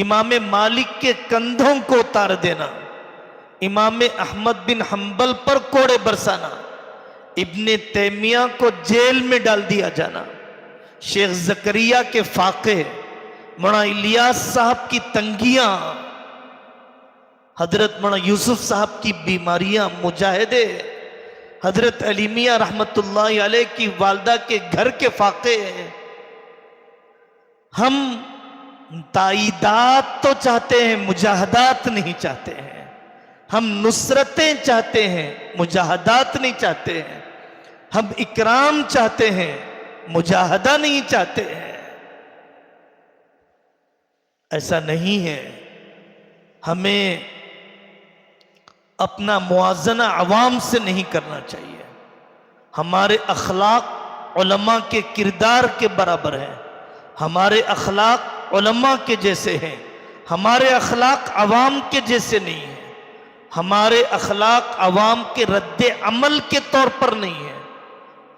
S1: امام مالک کے کندھوں کو اتار دینا، امام احمد بن حنبل پر کوڑے برسانا، ابن تیمیہ کو جیل میں ڈال دیا جانا، شیخ زکریا کے فاقے، مولانا الیاس صاحب کی تنگیاں، حضرت مولانا یوسف صاحب کی بیماریاں، مجاہدے، حضرت علی میاں رحمت اللہ علیہ کی والدہ کے گھر کے فاقے. ہم تائیدات تو چاہتے ہیں، مجاہدات نہیں چاہتے ہیں. ہم نصرتیں چاہتے ہیں، مجاہدات نہیں چاہتے ہیں. ہم اکرام چاہتے ہیں، مجاہدہ نہیں چاہتے ہیں. ایسا نہیں ہے. ہمیں اپنا موازنہ عوام سے نہیں کرنا چاہیے. ہمارے اخلاق علماء کے کردار کے برابر ہیں، ہمارے اخلاق علماء کے جیسے ہیں، ہمارے اخلاق عوام کے جیسے نہیں ہیں. ہمارے اخلاق عوام کے رد عمل کے طور پر نہیں ہے.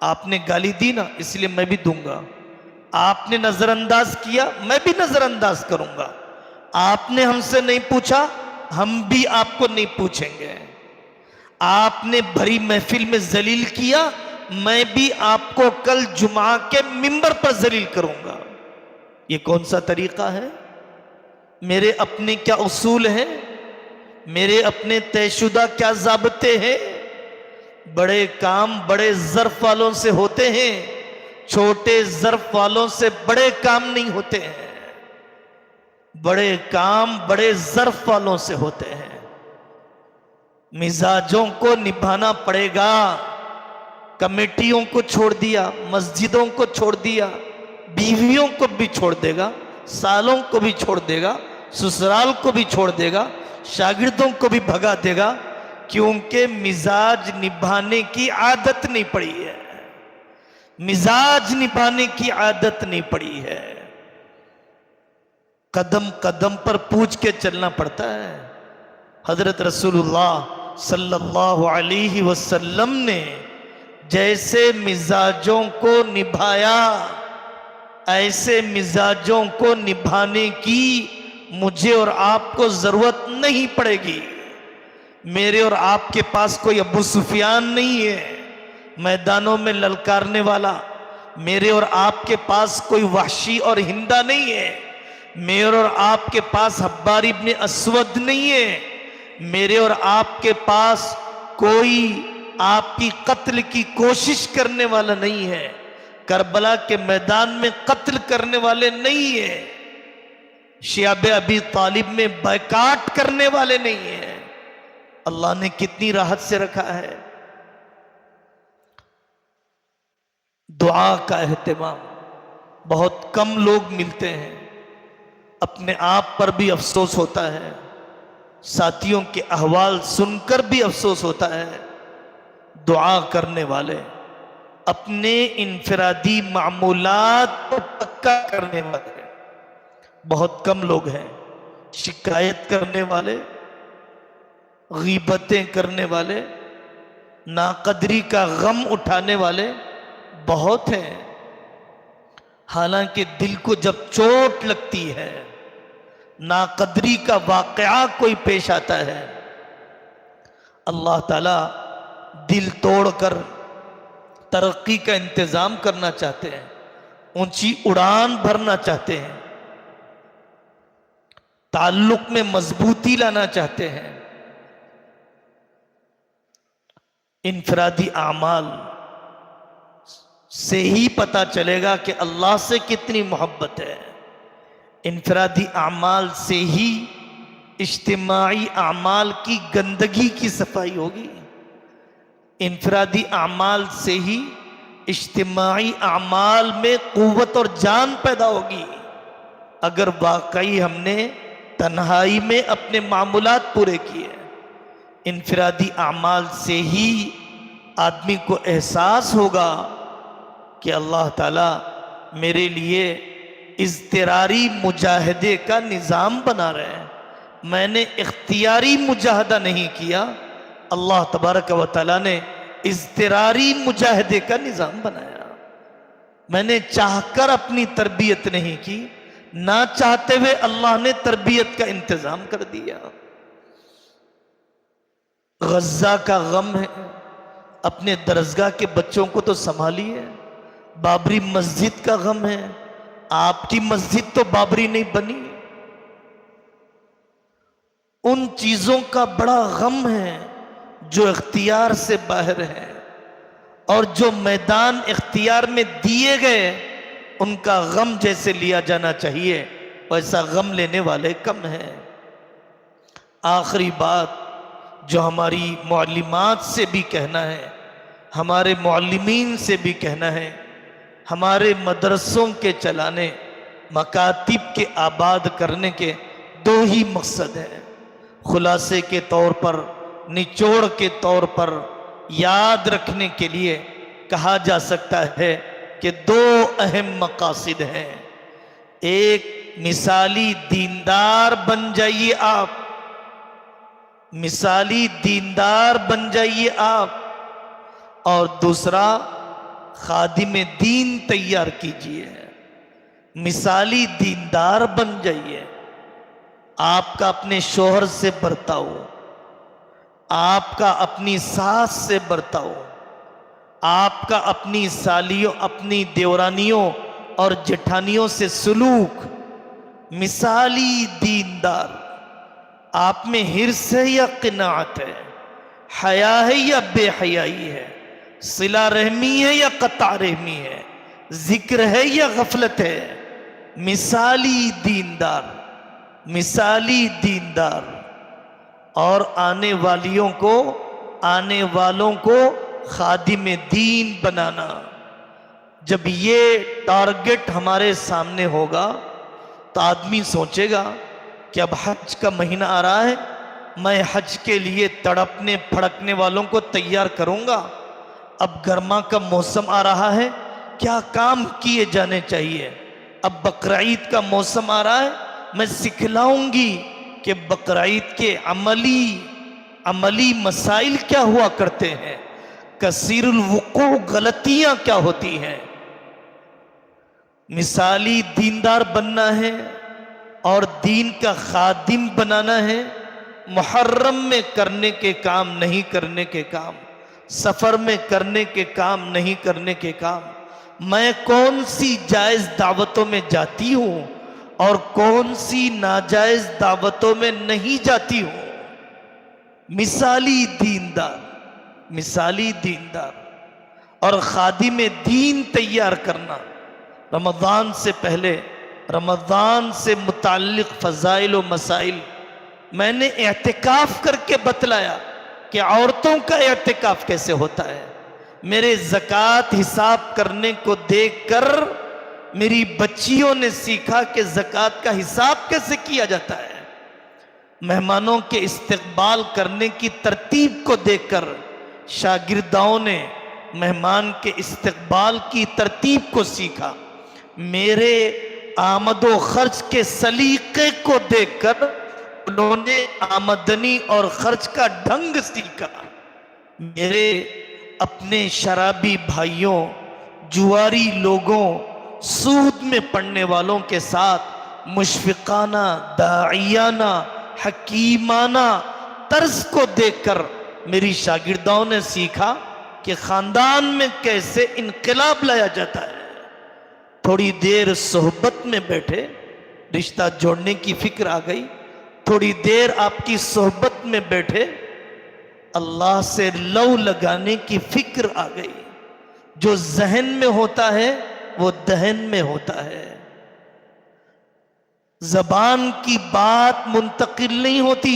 S1: آپ نے گالی دی نا، اس لیے میں بھی دوں گا. آپ نے نظر انداز کیا، میں بھی نظر انداز کروں گا. آپ نے ہم سے نہیں پوچھا، ہم بھی آپ کو نہیں پوچھیں گے. آپ نے بھری محفل میں ذلیل کیا، میں بھی آپ کو کل جمعہ کے منبر پر ذلیل کروں گا. یہ کون سا طریقہ ہے؟ میرے اپنے کیا اصول ہیں؟ میرے اپنے طے شدہ کیا ضابطے ہیں؟ بڑے کام بڑے ظرف والوں سے ہوتے ہیں، چھوٹے ظرف والوں سے بڑے کام نہیں ہوتے ہیں. بڑے کام بڑے ظرف والوں سے ہوتے ہیں. مزاجوں کو نبھانا پڑے گا. کمیٹیوں کو چھوڑ دیا، مسجدوں کو چھوڑ دیا، بیویوں کو بھی چھوڑ دے گا، سالوں کو بھی چھوڑ دے گا، سسرال کو بھی چھوڑ دے گا، شاگردوں کو بھی بھگا دے گا، کیونکہ مزاج نبھانے کی عادت نہیں پڑی ہے. مزاج نبھانے کی عادت نہیں پڑی ہے. قدم قدم پر پوچھ کے چلنا پڑتا ہے. حضرت رسول اللہ صلی اللہ علیہ وسلم نے جیسے مزاجوں کو نبھایا، ایسے مزاجوں کو نبھانے کی مجھے اور آپ کو ضرورت نہیں پڑے گی. میرے اور آپ کے پاس کوئی ابو سفیان نہیں ہے میدانوں میں للکارنے والا. میرے اور آپ کے پاس کوئی وحشی اور ہندا نہیں ہے. میرے اور آپ کے پاس حبار ابن اسود نہیں ہے. میرے اور آپ کے پاس کوئی آپ کی قتل کی کوشش کرنے والا نہیں ہے. کربلا کے میدان میں قتل کرنے والے نہیں ہیں. شیاب ابی طالب میں بائیکاٹ کرنے والے نہیں ہیں. اللہ نے کتنی راحت سے رکھا ہے. دعا کا اہتمام بہت کم لوگ ملتے ہیں. اپنے آپ پر بھی افسوس ہوتا ہے، ساتھیوں کے احوال سن کر بھی افسوس ہوتا ہے. دعا کرنے والے، اپنے انفرادی معمولات کو پکا کرنے والے بہت کم لوگ ہیں. شکایت کرنے والے، غیبتیں کرنے والے، ناقدری کا غم اٹھانے والے بہت ہیں. حالانکہ دل کو جب چوٹ لگتی ہے، ناقدری کا واقعہ کوئی پیش آتا ہے، اللہ تعالیٰ دل توڑ کر ترقی کا انتظام کرنا چاہتے ہیں، اونچی اڑان بھرنا چاہتے ہیں، تعلق میں مضبوطی لانا چاہتے ہیں. انفرادی اعمال سے ہی پتہ چلے گا کہ اللہ سے کتنی محبت ہے. انفرادی اعمال سے ہی اجتماعی اعمال کی گندگی کی صفائی ہوگی. انفرادی اعمال سے ہی اجتماعی اعمال میں قوت اور جان پیدا ہوگی. اگر واقعی ہم نے تنہائی میں اپنے معمولات پورے کیے، انفرادی اعمال سے ہی آدمی کو احساس ہوگا کہ اللہ تعالیٰ میرے لیے اضطراری مجاہدے کا نظام بنا رہے ہیں. میں نے اختیاری مجاہدہ نہیں کیا، اللہ تبارک و تعالیٰ نے اضطراری مجاہدے کا نظام بنایا. میں نے چاہ کر اپنی تربیت نہیں کی، نہ چاہتے ہوئے اللہ نے تربیت کا انتظام کر دیا. غزہ کا غم ہے، اپنے درسگاہ کے بچوں کو تو سنبھالیے. بابری مسجد کا غم ہے، آپ کی مسجد تو بابری نہیں بنی. ان چیزوں کا بڑا غم ہے جو اختیار سے باہر ہے، اور جو میدان اختیار میں دیے گئے ان کا غم جیسے لیا جانا چاہیے ویسا غم لینے والے کم ہیں. آخری بات جو ہماری معلمات سے بھی کہنا ہے، ہمارے معلمین سے بھی کہنا ہے، ہمارے مدرسوں کے چلانے، مکاتب کے آباد کرنے کے دو ہی مقصد ہیں. خلاصے کے طور پر، نچوڑ کے طور پر یاد رکھنے کے لیے کہا جا سکتا ہے کہ دو اہم مقاصد ہیں. ایک، مثالی دیندار بن جائیے آپ، مثالی دیندار بن جائیے آپ، اور دوسرا خادم دین تیار کیجیے. مثالی دیندار بن جائیے. آپ کا اپنے شوہر سے برتاؤ، آپ کا اپنی ساس سے برتاؤ، آپ کا اپنی سالیوں، اپنی دیورانیوں اور جٹھانیوں سے سلوک مثالی دیندار. آپ میں حرص ہے یا قناعت ہے، حیا ہے یا بے حیائی ہے، صلہ رحمی ہے یا قطع رحمی ہے، ذکر ہے یا غفلت ہے. مثالی دیندار، مثالی دیندار. اور آنے والوں کو خادم دین بنانا. جب یہ ٹارگٹ ہمارے سامنے ہوگا تو آدمی سوچے گا کہ اب حج کا مہینہ آ رہا ہے، میں حج کے لیے تڑپنے پھڑکنے والوں کو تیار کروں گا. اب گرما کا موسم آ رہا ہے، کیا کام کیے جانے چاہیے. اب بقرعید کا موسم آ رہا ہے، میں سکھلاؤں گی کہ بقرعید کے عملی مسائل کیا ہوا کرتے ہیں، کثیر الوقوع غلطیاں کیا ہوتی ہیں. مثالی دیندار بننا ہے اور دین کا خادم بنانا ہے. محرم میں کرنے کے کام نہیں کرنے کے کام، سفر میں کرنے کے کام نہیں کرنے کے کام. میں کون سی جائز دعوتوں میں جاتی ہوں اور کون سی ناجائز دعوتوں میں نہیں جاتی ہوں. مثالی دیندار، مثالی دیندار. اور خادم دین تیار کرنا. رمضان سے پہلے، رمضان سے متعلق فضائل و مسائل میں نے اعتکاف کر کے بتلایا کہ عورتوں کا اعتکاف کیسے ہوتا ہے. میرے زکوٰۃ حساب کرنے کو دیکھ کر میری بچیوں نے سیکھا کہ زکوٰۃ کا حساب کیسے کیا جاتا ہے. مہمانوں کے استقبال کرنے کی ترتیب کو دیکھ کر شاگرداؤں نے مہمان کے استقبال کی ترتیب کو سیکھا. میرے آمد و خرچ کے سلیقے کو دیکھ کر انہوں نے آمدنی اور خرچ کا ڈھنگ سیکھا. میرے اپنے شرابی بھائیوں، جواری لوگوں، سود میں پڑنے والوں کے ساتھ مشفقانہ، داعیانہ، حکیمانہ طرز کو دیکھ کر میری شاگرداؤں نے سیکھا کہ خاندان میں کیسے انقلاب لایا جاتا ہے. تھوڑی دیر صحبت میں بیٹھے، رشتہ جوڑنے کی فکر آ گئی. تھوڑی دیر آپ کی صحبت میں بیٹھے، اللہ سے لو لگانے کی فکر آ گئی. جو ذہن میں ہوتا ہے وہ دہن میں ہوتا ہے. زبان کی بات منتقل نہیں ہوتی،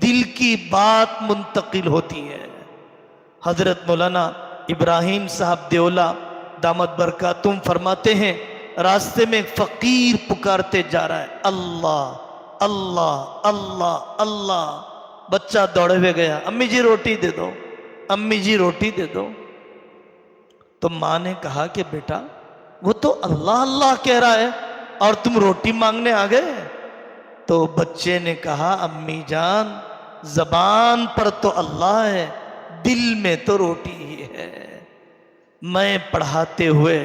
S1: دل کی بات منتقل ہوتی ہے۔ حضرت مولانا ابراہیم صاحب دیولہ دامت برکاتہم فرماتے ہیں، راستے میں ایک فقیر پکارتے جا رہا ہے، اللہ اللہ اللہ اللہ۔ بچہ دوڑے ہوئے گیا، امی جی روٹی دے دو، امی جی روٹی دے دو۔ تو ماں نے کہا کہ بیٹا وہ تو اللہ اللہ کہہ رہا ہے اور تم روٹی مانگنے آ گئے؟ تو بچے نے کہا امی جان، زبان پر تو اللہ ہے، دل میں تو روٹی ہی ہے۔ میں پڑھاتے ہوئے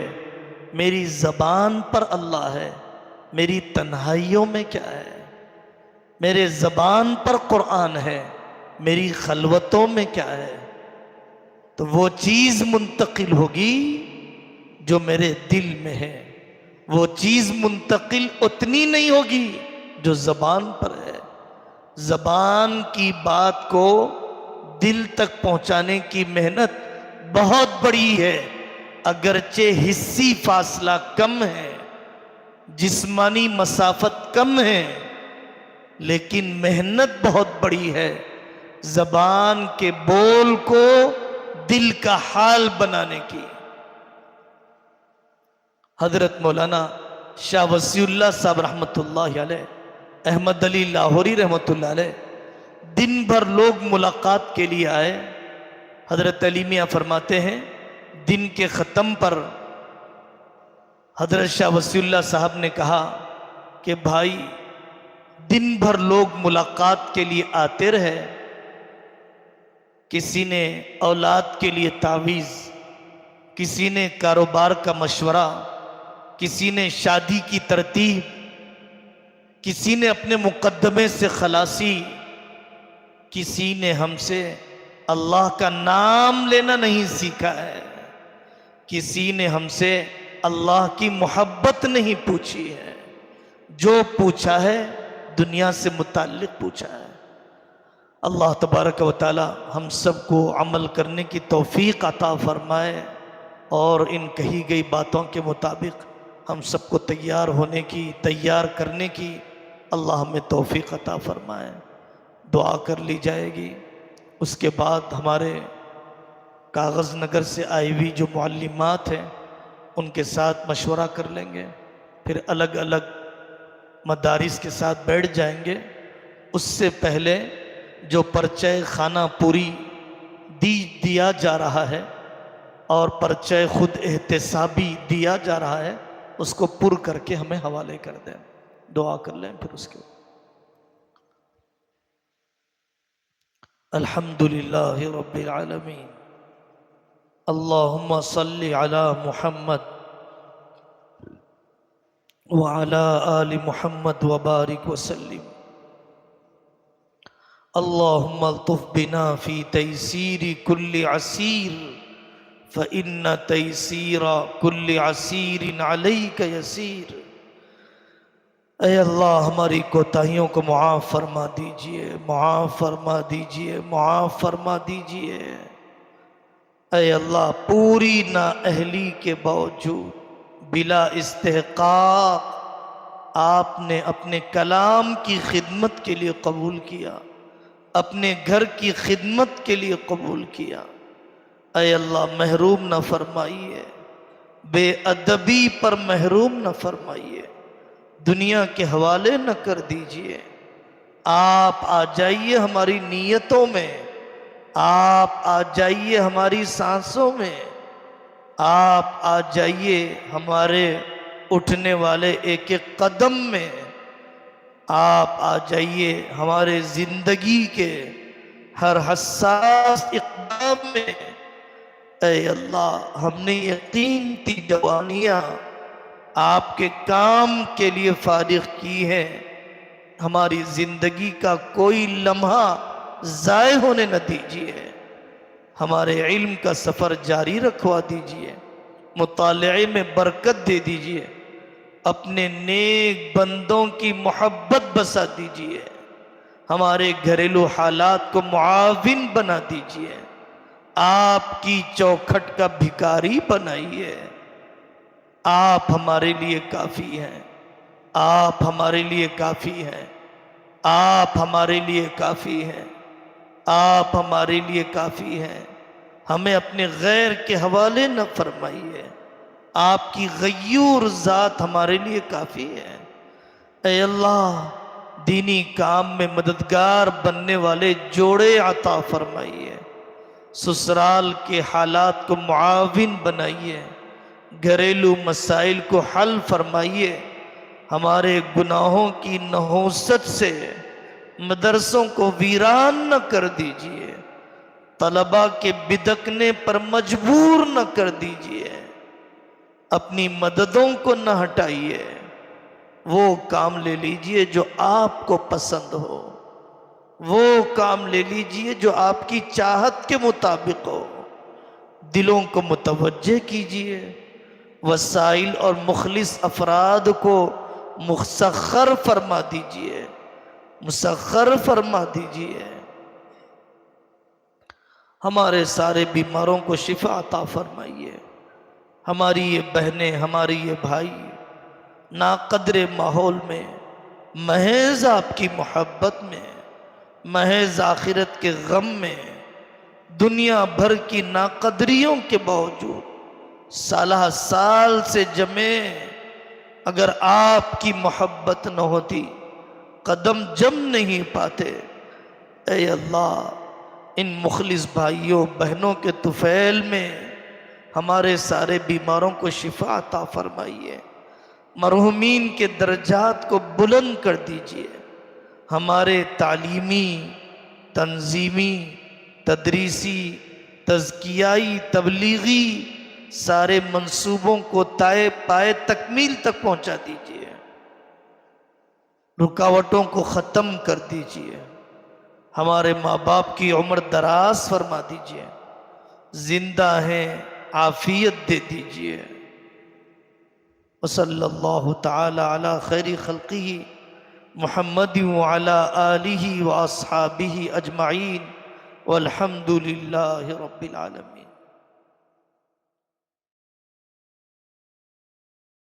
S1: میری زبان پر اللہ ہے، میری تنہائیوں میں کیا ہے؟ میرے زبان پر قرآن ہے، میری خلوتوں میں کیا ہے؟ تو وہ چیز منتقل ہوگی جو میرے دل میں ہے، وہ چیز منتقل اتنی نہیں ہوگی جو زبان پر ہے۔ زبان کی بات کو دل تک پہنچانے کی محنت بہت بڑی ہے، اگرچہ حسی فاصلہ کم ہے، جسمانی مسافت کم ہے، لیکن محنت بہت بڑی ہے زبان کے بول کو دل کا حال بنانے کی۔ حضرت مولانا شاہ وسیع اللہ صاحب رحمۃ اللہ علیہ، احمد علی لاہوری رحمۃ اللہ علیہ، دن بھر لوگ ملاقات کے لیے آئے۔ حضرت علی میاں فرماتے ہیں دن کے ختم پر حضرت شاہ وسیع اللہ صاحب نے کہا کہ بھائی دن بھر لوگ ملاقات کے لیے آتے رہے، کسی نے اولاد کے لیے تعویذ، کسی نے کاروبار کا مشورہ، کسی نے شادی کی ترتیب، کسی نے اپنے مقدمے سے خلاصی، کسی نے ہم سے اللہ کا نام لینا نہیں سیکھا ہے، کسی نے ہم سے اللہ کی محبت نہیں پوچھی ہے، جو پوچھا ہے دنیا سے متعلق پوچھا ہے۔ اللہ تبارک و تعالی ہم سب کو عمل کرنے کی توفیق عطا فرمائے اور ان کہی گئی باتوں کے مطابق ہم سب کو تیار ہونے کی، تیار کرنے کی اللہ ہمیں توفیق عطا فرمائے۔ دعا کر لی جائے گی، اس کے بعد ہمارے کاغذ نگر سے آئی ہوئی جو معلمات ہیں ان کے ساتھ مشورہ کر لیں گے، پھر الگ الگ مدارس کے ساتھ بیٹھ جائیں گے۔ اس سے پہلے جو پرچہ خانہ پوری دیا جا رہا ہے اور پرچہ خود احتسابی دیا جا رہا ہے، اس کو پر کر کے ہمیں حوالے کر دیں، دعا کر لیں پھر اس کے بعد۔ الحمدللہ رب العالمین، اللہم صلی علی محمد وعلی آل محمد وبارک وسلم۔ اللہم الطف بنا فی تیسیر کل عسیر فإن تیسیر کل عسیر علیک یسیر۔ اے اللہ ہماری کوتاہیوں کو معاف فرما دیجئے، معاف فرما دیجئے، معاف فرما دیجئے۔ اے اللہ پوری نااہلی کے باوجود بلا استحقاق آپ نے اپنے کلام کی خدمت کے لیے قبول کیا، اپنے گھر کی خدمت کے لیے قبول کیا۔ اے اللہ محروم نہ فرمائیے، بے ادبی پر محروم نہ فرمائیے، دنیا کے حوالے نہ کر دیجئے۔ آپ آ جائیے ہماری نیتوں میں، آپ آ جائیے ہماری سانسوں میں، آپ آ جائیے ہمارے اٹھنے والے ایک ایک قدم میں، آپ آ جائیے ہمارے زندگی کے ہر حساس اقدام میں۔ اے اللہ ہم نے یقین کی جوانیاں آپ کے کام کے لیے فارغ کی ہیں، ہماری زندگی کا کوئی لمحہ ضائع ہونے نہ دیجیے، ہمارے علم کا سفر جاری رکھوا دیجیے، مطالعے میں برکت دے دیجیے، اپنے نیک بندوں کی محبت بسا دیجیے، ہمارے گھریلو حالات کو معاون بنا دیجیے، آپ کی چوکھٹ کا بھکاری بنائیے۔ آپ ہمارے لیے کافی ہیں، آپ ہمارے لیے کافی ہیں، آپ ہمارے لیے کافی ہیں، آپ ہمارے لیے کافی ہیں، ہمیں اپنے غیر کے حوالے نہ فرمائیے، آپ کی غیور ذات ہمارے لیے کافی ہے۔ اے اللہ، دینی کام میں مددگار بننے والے جوڑے عطا فرمائیے، سسرال کے حالات کو معاون بنائیے، گھریلو مسائل کو حل فرمائیے، ہمارے گناہوں کی نحوست سے مدرسوں کو ویران نہ کر دیجیے، طلباء کے بدکنے پر مجبور نہ کر دیجیے، اپنی مددوں کو نہ ہٹائیے، وہ کام لے لیجیے جو آپ کو پسند ہو، وہ کام لے لیجیے جو آپ کی چاہت کے مطابق ہو، دلوں کو متوجہ کیجیے، وسائل اور مخلص افراد کو مسخر فرما دیجیے، مسخر فرما دیجیے، ہمارے سارے بیماروں کو شفا عطا فرمائیے، ہماری یہ بہنیں، ہماری یہ بھائی ناقدر ماحول میں محض آپ کی محبت میں، محض آخرت کے غم میں، دنیا بھر کی ناقدریوں کے باوجود سالہ سال سے جمے، اگر آپ کی محبت نہ ہوتی قدم جم نہیں پاتے۔ اے اللہ، ان مخلص بھائیوں بہنوں کے طفیل میں ہمارے سارے بیماروں کو شفا عطا فرمائیے، مرحومین کے درجات کو بلند کر دیجیے، ہمارے تعلیمی، تنظیمی، تدریسی، تزکیائی، تبلیغی سارے منصوبوں کو تائے پائے تکمیل تک پہنچا دیجیے، رکاوٹوں کو ختم کر دیجیے، ہمارے ماں باپ کی عمر دراز فرما دیجیے، زندہ ہیں عافیت دے دیجیے۔ وصلی اللہ تعالی علی خیر خلقہ محمد وعلی آلہ واصحابہ اجمعین والحمد للہ رب العالمین۔